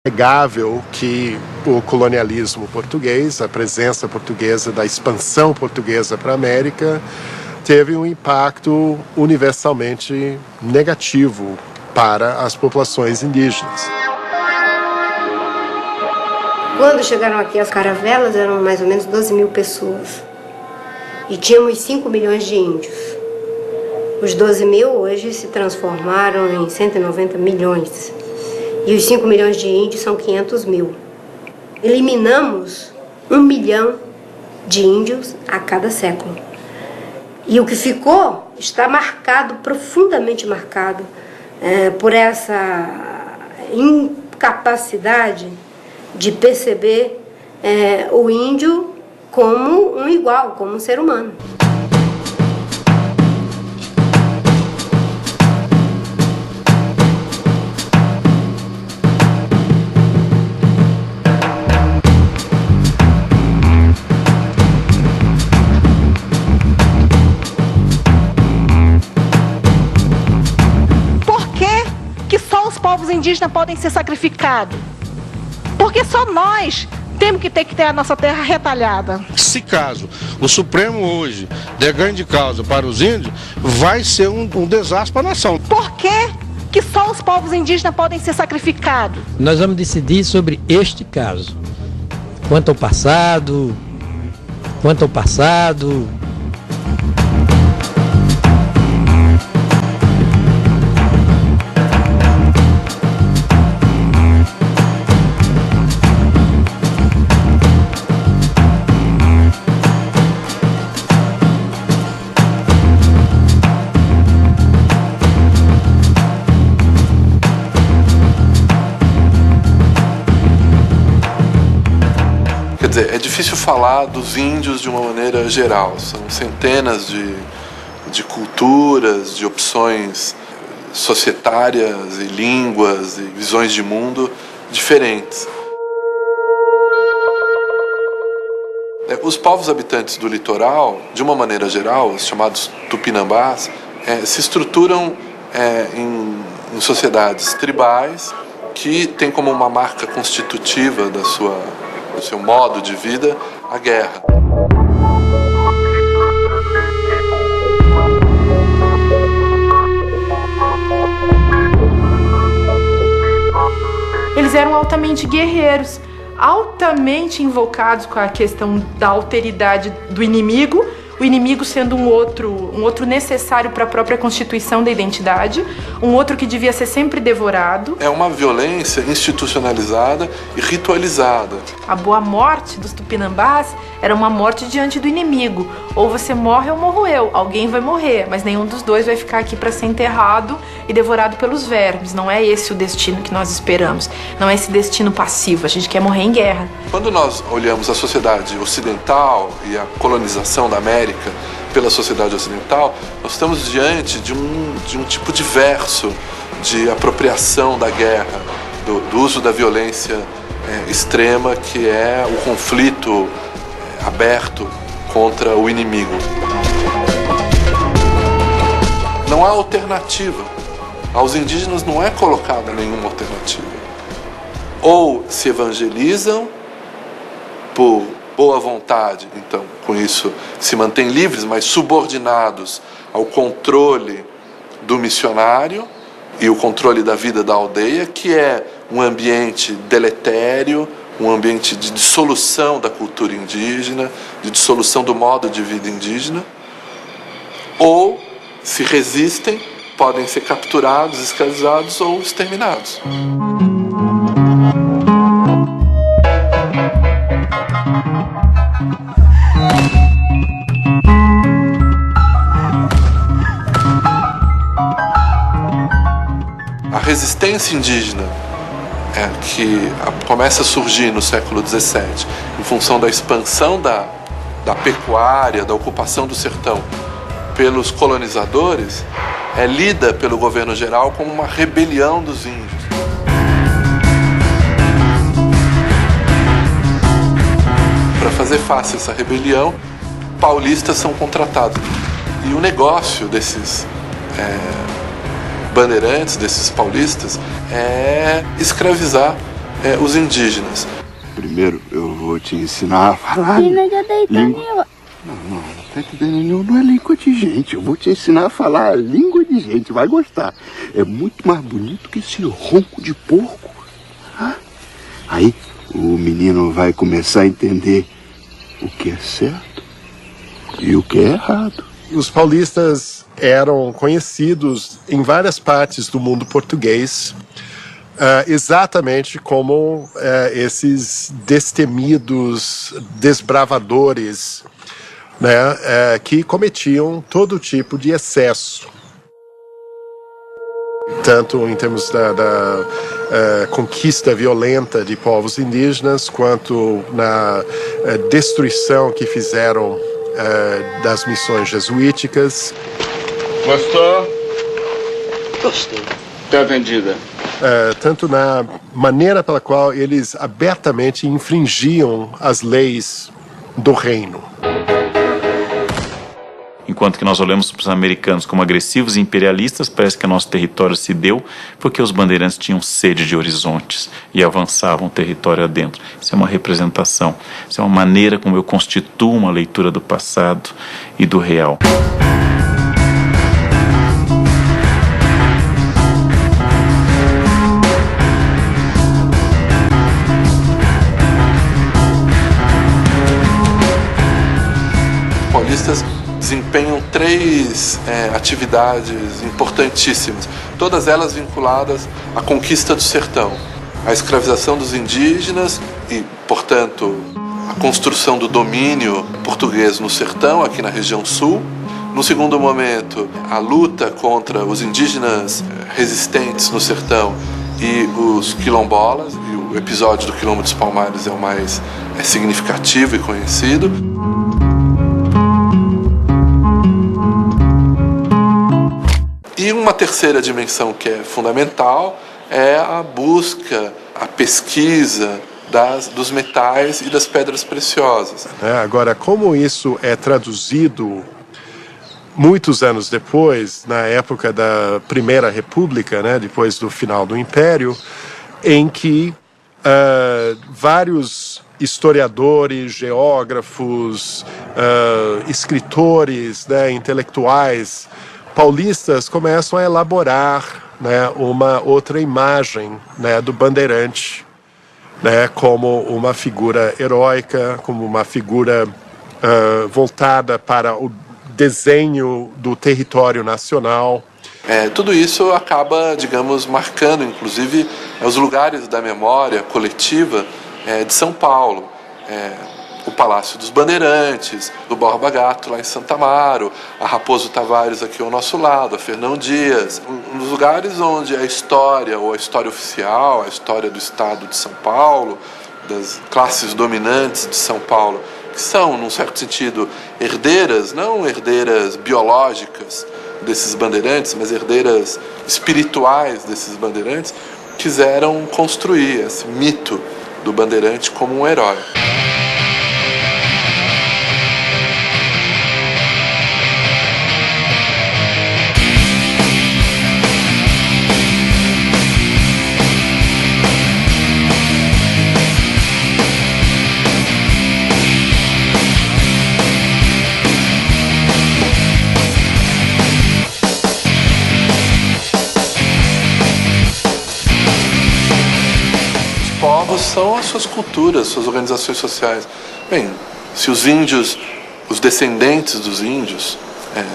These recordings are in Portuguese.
É inegável que o colonialismo português, a presença portuguesa, da expansão portuguesa para a América, teve um impacto universalmente negativo para as populações indígenas. Quando chegaram aqui as caravelas, eram mais ou menos 12 mil pessoas. E tínhamos 5 milhões de índios. Os 12 mil hoje se transformaram em 190 milhões. E os 5 milhões de índios são 500 mil. Eliminamos 1 milhão de índios a cada século. E o que ficou está marcado, profundamente marcado, por essa incapacidade de perceber o índio como um igual, como um ser humano. Povos indígenas podem ser sacrificados, porque só nós temos que ter a nossa terra retalhada. Se caso o Supremo hoje der grande causa para os índios, vai ser um desastre para a nação. Por que só os povos indígenas podem ser sacrificados? Nós vamos decidir sobre este caso. Quanto ao passado. É difícil falar dos índios de uma maneira geral. São centenas de culturas, de opções societárias e línguas e visões de mundo diferentes. Os povos habitantes do litoral, de uma maneira geral, os chamados tupinambás, se estruturam em sociedades tribais que têm como uma marca constitutiva do seu modo de vida, a guerra. Eles eram altamente guerreiros, altamente invocados com a questão da alteridade do inimigo, o inimigo sendo um outro necessário para a própria constituição da identidade, um outro que devia ser sempre devorado. É uma violência institucionalizada e ritualizada. A boa morte dos tupinambás era uma morte diante do inimigo. Ou você morre ou morro eu. Alguém vai morrer, mas nenhum dos dois vai ficar aqui para ser enterrado e devorado pelos vermes. Não é esse o destino que nós esperamos. Não é esse destino passivo. A gente quer morrer em guerra. Quando nós olhamos a sociedade ocidental e a colonização da América pela sociedade ocidental, nós estamos diante de um tipo diverso de apropriação da guerra, do uso da violência extrema, que é o conflito aberto contra o inimigo. Não há alternativa. Aos indígenas não é colocada nenhuma alternativa. Ou se evangelizam por boa vontade, então, com isso, se mantêm livres, mas subordinados ao controle do missionário e o controle da vida da aldeia, que é um ambiente deletério, um ambiente de dissolução da cultura indígena, de dissolução do modo de vida indígena, ou, se resistem, podem ser capturados, escravizados ou exterminados. A resistência indígena que começa a surgir no século XVII, em função da expansão da pecuária, da ocupação do sertão pelos colonizadores, é lida pelo governo geral como uma rebelião dos índios. Para fazer face a essa rebelião, paulistas são contratados. E o negócio desses bandeirantes, desses paulistas, é escravizar os indígenas. Primeiro eu vou te ensinar a falar. Não, não é língua de gente. Eu vou te ensinar a falar a língua de gente. Vai gostar. É muito mais bonito que esse ronco de porco. Aí o menino vai começar a entender o que é certo e o que é errado. Os paulistas eram conhecidos em várias partes do mundo português, exatamente como esses destemidos desbravadores, né, que cometiam todo tipo de excesso, tanto em termos da conquista violenta de povos indígenas, quanto na destruição que fizeram das missões jesuíticas. Gostou? Gostei. Tá vendida. Tanto na maneira pela qual eles abertamente infringiam as leis do reino. Enquanto que nós olhamos para os americanos como agressivos e imperialistas, parece que o nosso território se deu porque os bandeirantes tinham sede de horizontes e avançavam o território adentro. Isso é uma representação, isso é uma maneira como eu constituo uma leitura do passado e do real. Paulistas desempenham 3 atividades importantíssimas, todas elas vinculadas à conquista do sertão, à escravização dos indígenas e, portanto, a construção do domínio português no sertão, aqui na região sul. No segundo momento, a luta contra os indígenas resistentes no sertão e os quilombolas, e o episódio do Quilombo dos Palmares é o mais significativo e conhecido. E uma terceira dimensão que é fundamental é a busca, a pesquisa dos metais e das pedras preciosas. Agora, como isso é traduzido muitos anos depois, na época da Primeira República, né, depois do final do Império, em que vários historiadores, geógrafos, escritores, né, intelectuais paulistas começam a elaborar, né, uma outra imagem, né, do bandeirante, né, como uma figura heróica, como uma figura voltada para o desenho do território nacional. Tudo isso acaba, digamos, marcando, inclusive, os lugares da memória coletiva de São Paulo. O Palácio dos Bandeirantes, do Borba Gato lá em Santa Amaro, a Raposo Tavares aqui ao nosso lado, a Fernão Dias, nos lugares onde a história, ou a história oficial, a história do Estado de São Paulo, das classes dominantes de São Paulo, que são, num certo sentido, herdeiras, não herdeiras biológicas desses bandeirantes, mas herdeiras espirituais desses bandeirantes, quiseram construir esse mito do bandeirante como um herói. São as suas culturas, suas organizações sociais. Bem, se os índios, os descendentes dos índios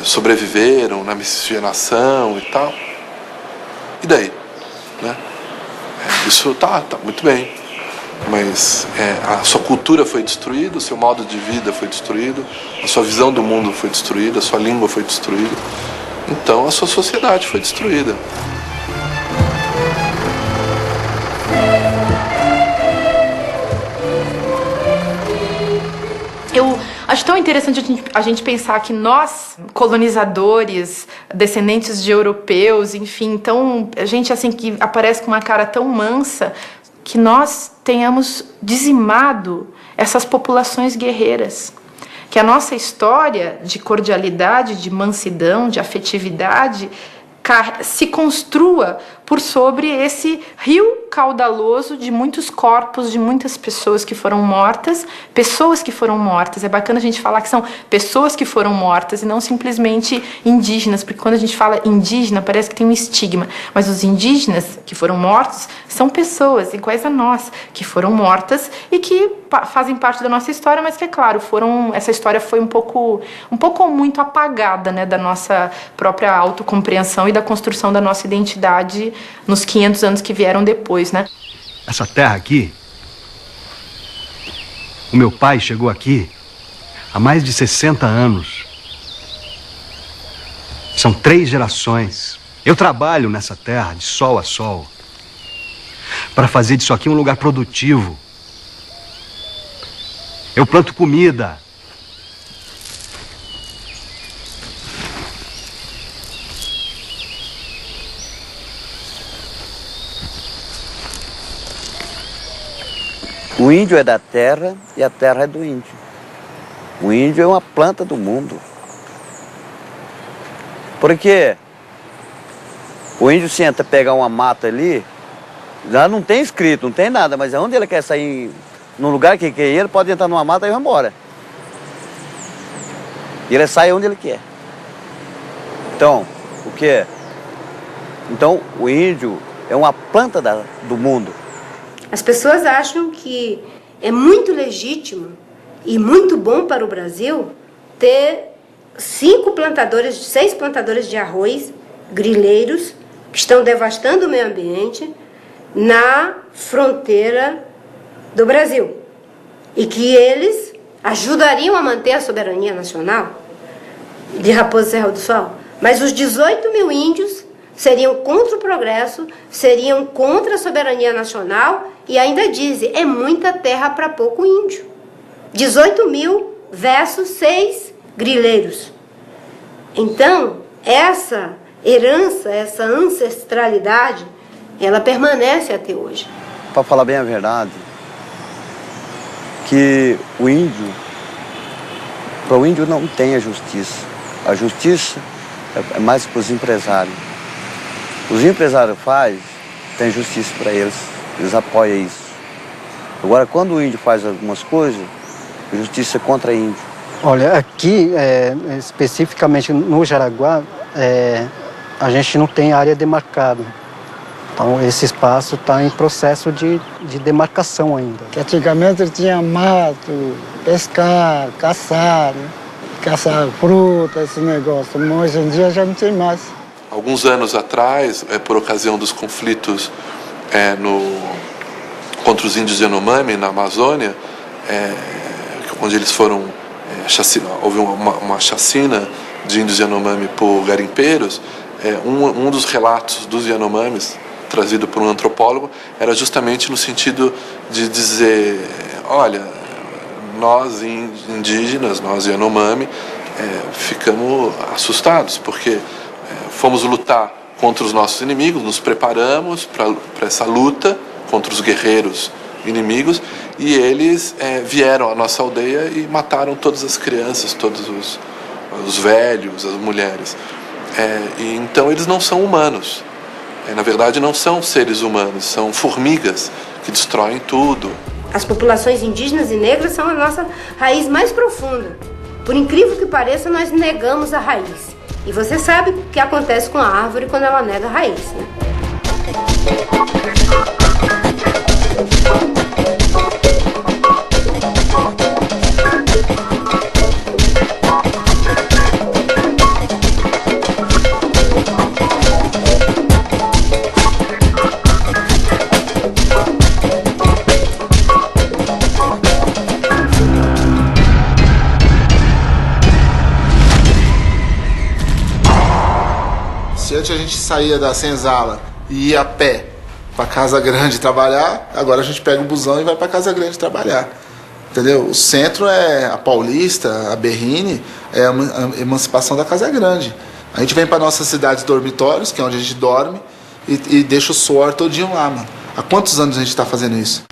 sobreviveram na miscigenação e tal, e daí? Né? Isso tá muito bem, mas a sua cultura foi destruída, o seu modo de vida foi destruído, a sua visão do mundo foi destruída, a sua língua foi destruída, então a sua sociedade foi destruída. Eu acho tão interessante a gente pensar que nós, colonizadores, descendentes de europeus, enfim, gente assim que aparece com uma cara tão mansa, que nós tenhamos dizimado essas populações guerreiras. Que a nossa história de cordialidade, de mansidão, de afetividade se construa por sobre esse rio caudaloso de muitos corpos, de muitas pessoas que foram mortas. Pessoas que foram mortas. É bacana a gente falar que são pessoas que foram mortas e não simplesmente indígenas, porque quando a gente fala indígena parece que tem um estigma, mas os indígenas que foram mortos são pessoas iguais a nós, que foram mortas e que fazem parte da nossa história, mas que, é claro, essa história foi um pouco ou muito apagada, né, da nossa própria autocompreensão e da construção da nossa identidade nos 500 anos que vieram depois, né? Essa terra aqui, o meu pai chegou aqui há mais de 60 anos. São 3 gerações. Eu trabalho nessa terra de sol a sol para fazer disso aqui um lugar produtivo. Eu planto comida. O índio é da terra e a terra é do índio. O índio é uma planta do mundo. Porque o índio senta pegar uma mata ali, já não tem escrito, não tem nada, mas onde ele quer sair, num lugar que quer ir, ele pode entrar numa mata e vai embora. E ele sai onde ele quer. Então, o que é? Então, o índio é uma planta do mundo. As pessoas acham que é muito legítimo e muito bom para o Brasil ter 6 plantadores de arroz, grileiros, que estão devastando o meio ambiente na fronteira do Brasil. E que eles ajudariam a manter a soberania nacional de Raposa Serra do Sol. Mas os 18 mil índios seriam contra o progresso, seriam contra a soberania nacional e ainda dizem, é muita terra para pouco índio. 18 mil versus 6 grileiros. Então, essa herança, essa ancestralidade, ela permanece até hoje. Para falar bem a verdade, que para o índio não tem a justiça. A justiça é mais para os empresários. Os empresários tem justiça para eles apoiam isso. Agora, quando o índio faz algumas coisas, a justiça é contra índio. Olha, aqui, especificamente no Jaraguá, a gente não tem área demarcada. Então, esse espaço está em processo de demarcação ainda. Que antigamente tinha mato, pescar, caçar fruta, esse negócio. Mas hoje em dia já não tem mais. Alguns anos atrás, por ocasião dos conflitos contra os índios Yanomami na Amazônia, onde eles foram houve uma chacina de índios Yanomami por garimpeiros. Um dos relatos dos Yanomamis, trazido por um antropólogo, era justamente no sentido de dizer, olha, nós indígenas, nós Yanomami, ficamos assustados, porque fomos lutar contra os nossos inimigos, nos preparamos para essa luta contra os guerreiros inimigos, e eles vieram à nossa aldeia e mataram todas as crianças, todos os velhos, as mulheres. E então eles não são humanos. Na verdade, não são seres humanos, são formigas que destroem tudo. As populações indígenas e negras são a nossa raiz mais profunda. Por incrível que pareça, nós negamos a raiz. E você sabe o que acontece com a árvore quando ela nega a raiz, né? Se antes a gente saía da senzala e ia a pé para Casa Grande trabalhar, agora a gente pega o busão e vai para Casa Grande trabalhar. Entendeu? O centro é a Paulista, a Berrini, é a emancipação da Casa Grande. A gente vem para nossas cidades dormitórios, que é onde a gente dorme, e deixa o suor todinho lá, mano. Há quantos anos a gente está fazendo isso?